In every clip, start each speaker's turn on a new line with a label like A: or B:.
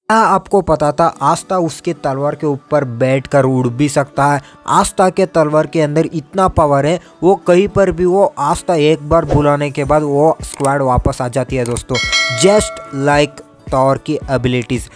A: क्या आपको पता था आस्था उसके तलवार के ऊपर बैठकर उड़ भी सकता है। आस्था के तलवार के अंदर इतना पावर है, वो कहीं पर भी वो आस्था एक बार बुलाने के बाद वो स्क्वाड वापस आ जाती है दोस्तों, जस्ट लाइक थॉर की एबिलिटीज।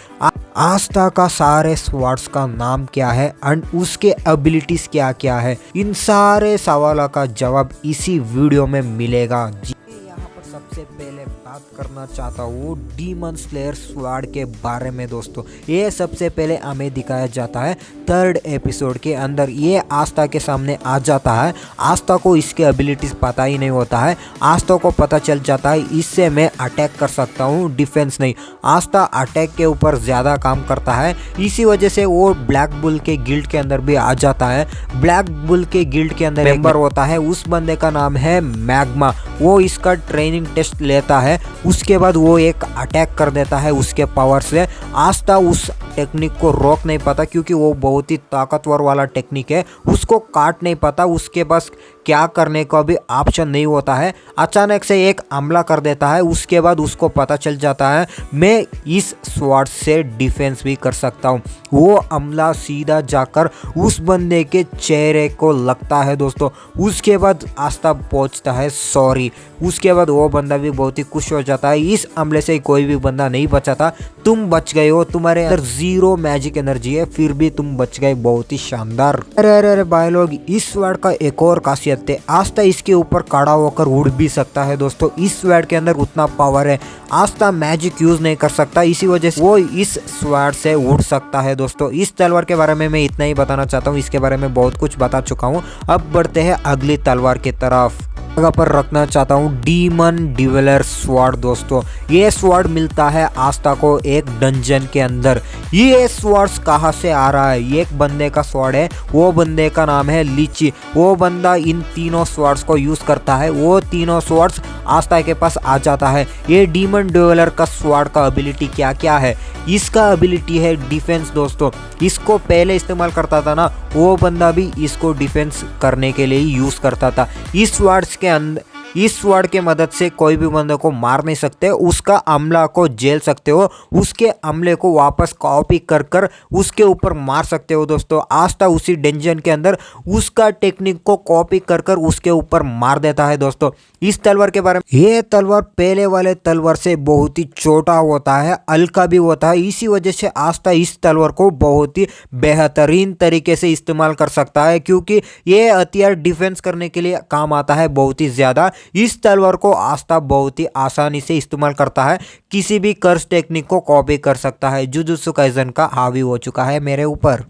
A: आस्था का सारे स्वर्ड्स का नाम क्या है एंड उसके एबिलिटीज क्या क्या है, इन सारे सवालों का जवाब इसी वीडियो में मिलेगा। यहाँ पर सबसे पहले बात करना चाहता हूँ डीमन स्लेयर स्वॉर्ड के बारे में दोस्तों। ये सबसे पहले हमें दिखाया जाता है 3rd एपिसोड के अंदर। ये आस्था के सामने आ जाता है। आस्था को इसके एबिलिटीज पता ही नहीं होता है। आस्था को पता चल जाता है इससे मैं अटैक कर सकता हूँ, डिफेंस नहीं। आस्था अटैक के ऊपर ज़्यादा काम करता है, इसी वजह से वो ब्लैक बुल के गिल्ड के अंदर भी आ जाता है। ब्लैक बुल के गिल्ड के अंदर मेंबर होता है, उस बंदे का नाम है मैग्मा। वो इसका ट्रेनिंग टेस्ट लेता है, उसके बाद वो एक अटैक कर देता है उसके पावर से। आस्था उस टेक्निक को रोक नहीं पाता क्योंकि वो बहुत ही ताकतवर वाला टेक्निक है, उसको काट नहीं पाता, उसके पास क्या करने का भी ऑप्शन नहीं होता है। अचानक से एक हमला कर देता है, उसके बाद उसको पता चल जाता है मैं इस स्वॉर्ड से डिफेंस भी कर सकता हूँ। वो हमला सीधा जाकर उस बंदे के चेहरे को लगता है दोस्तों। उसके बाद आस्था पहुँचता है सॉरी। उसके बाद वो बंदा भी बहुत ही खुश हो जाता है, इस हमले से कोई भी बंदा नहीं बचा था, तुम बच गए हो, तुम्हारे अंदर 0 मैजिक एनर्जी है फिर भी तुम बच गए, बहुत ही शानदार। अरे भाई लोग, इस स्वॉर्ड का एक और खासियत है, आस्था इसके ऊपर खड़ा होकर उड़ भी सकता है दोस्तों। इस स्वॉर्ड के अंदर उतना पावर है, आस्था मैजिक यूज नहीं कर सकता, इसी वजह से वो इस स्वॉर्ड से उड़ सकता है दोस्तों। इस तलवार के बारे में मैं इतना ही बताना चाहता हूँ, इसके बारे में बहुत कुछ बता चुका हूँ। अब बढ़ते हैं अगली तलवार की तरफ। जगह पर रखना चाहता हूँ डीमन डिवेलर स्वॉर्ड दोस्तों। ये स्वॉर्ड मिलता है आस्था को एक डंजन के अंदर। ये स्वॉर्ड्स कहाँ से आ रहा है, एक बंदे का स्वॉर्ड है, वो बंदे का नाम है लीची। वो बंदा इन तीनों स्वॉर्ड्स को यूज करता है, वो तीनों स्वॉर्ड्स आस्था के पास आ जाता है। ये डीमन डिवेलर का स्वॉर्ड का एबिलिटी क्या क्या है, इसका एबिलिटी है डिफेंस दोस्तों। इसको पहले इस्तेमाल करता था ना, वो बंदा भी इसको डिफेंस करने के लिए यूज करता था। इस स्वॉर्ड्स के अंदर, इस स्वॉर्ड के मदद से कोई भी बंदे को मार नहीं सकते, उसका हमला को झेल सकते हो, उसके हमले को वापस कॉपी कर कर उसके ऊपर मार सकते हो दोस्तों। आस्था उसी डंजन के अंदर उसका टेक्निक को कॉपी कर कर उसके ऊपर मार देता है दोस्तों। इस तलवार के बारे में, ये तलवार पहले वाले तलवार से बहुत ही छोटा होता है, हल्का भी होता है, इसी वजह से आस्था इस तलवार को बहुत ही बेहतरीन तरीके से इस्तेमाल कर सकता है क्योंकि ये हथियार डिफेंस करने के लिए काम आता है बहुत ही ज़्यादा। इस तलवार को आस्था बहुत ही आसानी से इस्तेमाल करता है, किसी भी कर्स टेक्निक को कॉपी कर सकता है। जुजुत्सु काइसेन का हावी हो चुका है मेरे ऊपर।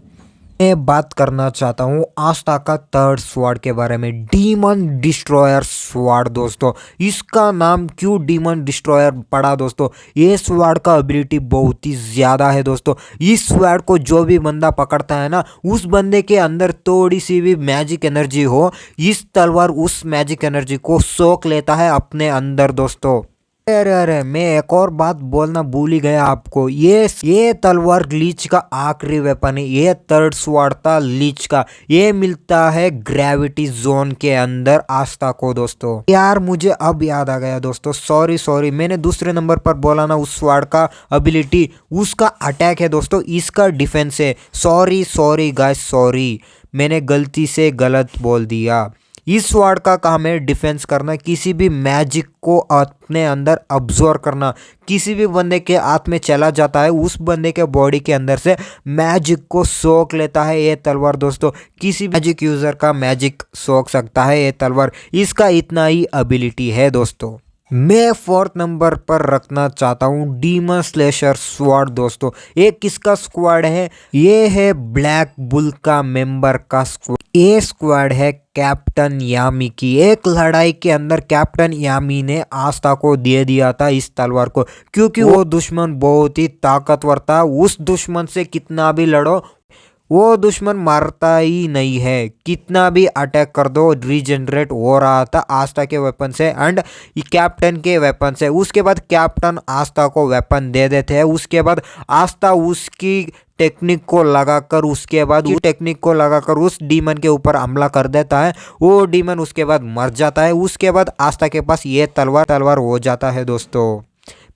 A: मैं बात करना चाहता हूँ आस्था का 3rd स्वॉर्ड के बारे में, डीमन डिस्ट्रॉयर स्वॉर्ड दोस्तों। इसका नाम क्यों डीमन डिस्ट्रॉयर पड़ा दोस्तों, ये स्वॉर्ड का एबिलिटी बहुत ही ज़्यादा है दोस्तों। इस स्वॉर्ड को जो भी बंदा पकड़ता है ना, उस बंदे के अंदर थोड़ी सी भी मैजिक एनर्जी हो, इस तलवार उस मैजिक एनर्जी को सोख लेता है अपने अंदर दोस्तों। अरे मैं एक और बात बोलना भूल ही गया आपको, ये तलवार लीच का आखिरी वेपन है। ये 3rd स्वॉर्ड था लीच का, ये मिलता है ग्रेविटी जोन के अंदर आस्था को दोस्तों। यार मुझे अब याद आ गया दोस्तों, सॉरी मैंने दूसरे नंबर पर बोला ना, उस स्वॉर्ड का एबिलिटी उसका अटैक है दोस्तों, इसका डिफेंस है। सॉरी गाइस, सॉरी मैंने गलती से गलत बोल दिया। इस स्वॉर्ड का काम है डिफेंस करना, किसी भी मैजिक को अपने अंदर अब्जॉर्व करना। किसी भी बंदे के हाथ में चला जाता है, उस बंदे के बॉडी के अंदर से मैजिक को सोख लेता है ये तलवार दोस्तों। किसी मैजिक यूजर का मैजिक सोख सकता है ये तलवार, इसका इतना ही एबिलिटी है दोस्तों। मैं 4th नंबर पर रखना चाहता हूँ डीमन स्लेशर स्वॉर्ड दोस्तों। ये किसका स्क्वाड है, ये है ब्लैक बुल का मेंबर का स्क्वाड। ये स्क्वाड है कैप्टन यामी की। एक लड़ाई के अंदर कैप्टन यामी ने आस्था को दे दिया था इस तलवार को क्योंकि वो दुश्मन बहुत ही ताकतवर था। उस दुश्मन से कितना भी लड़ो, वो दुश्मन मारता ही नहीं है, कितना भी अटैक कर दो रीजनरेट हो रहा था आस्था के वेपन से एंड कैप्टन के वेपन से। उसके बाद कैप्टन आस्था को वेपन दे देते हैं, उसके बाद आस्था उसकी टेक्निक को लगाकर उस डीमन के ऊपर हमला कर देता है। वो डीमन उसके बाद मर जाता है, उसके बाद आस्था के पास ये तलवार हो जाता है दोस्तों।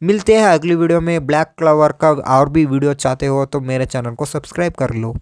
A: मिलते हैं अगली वीडियो में। ब्लैक क्लवर का और भी वीडियो चाहते हो तो मेरे चैनल को सब्सक्राइब कर लो।